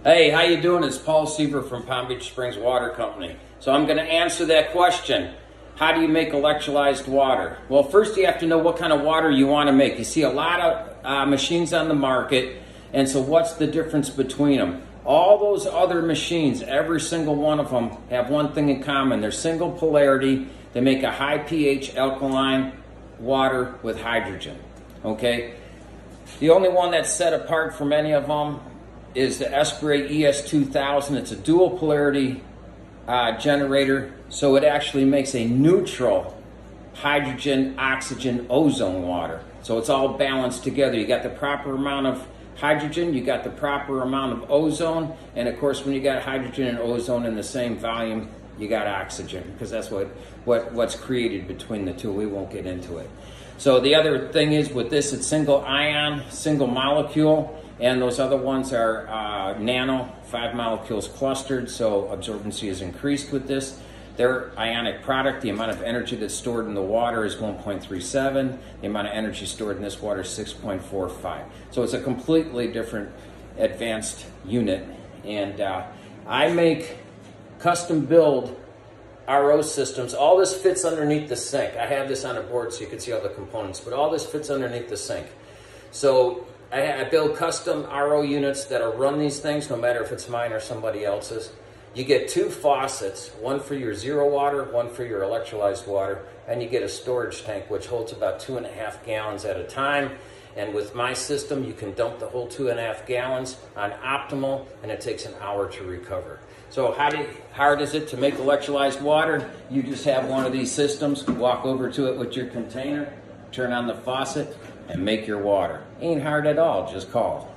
Hey, how you doing? It's Paul Seaver from Palm Beach Springs Water Company. So I'm going to answer that question. How do you make electrolyzed water? Well, first you have to know what kind of water you want to make. You see a lot of machines on the market, and so what's the difference between them? All those other machines, every single one of them, have one thing in common. They're single polarity. They make a high pH alkaline water with hydrogen. Okay? The only one that's set apart from any of them is the Esprit ES2000. It's a dual polarity generator, so it actually makes a neutral hydrogen, oxygen, ozone water. So it's all balanced together. You got the proper amount of hydrogen, you got the proper amount of ozone, and of course when you got hydrogen and ozone in the same volume, you got oxygen, because that's what's created between the two. We won't get into it. So the other thing is with this, it's single ion, single molecule, and those other ones are nano, 5 molecules clustered, so absorbency is increased with this. Their ionic product, the amount of energy that's stored in the water is 1.37. The amount of energy stored in this water is 6.45. So it's a completely different advanced unit. And I make custom build RO systems. All this fits underneath the sink. I have this on a board so you can see all the components, but all this fits underneath the sink. So I build custom RO units that'll run these things, no matter if it's mine or somebody else's. You get 2 faucets, one for your zero water, one for your electrolyzed water, and you get a storage tank which holds about 2.5 gallons at a time. And with my system, you can dump the whole 2.5 gallons on optimal, and it takes an hour to recover. So how hard is it to make electrolyzed water? You just have one of these systems, walk over to it with your container, turn on the faucet, and make your water. Ain't hard at all, just call.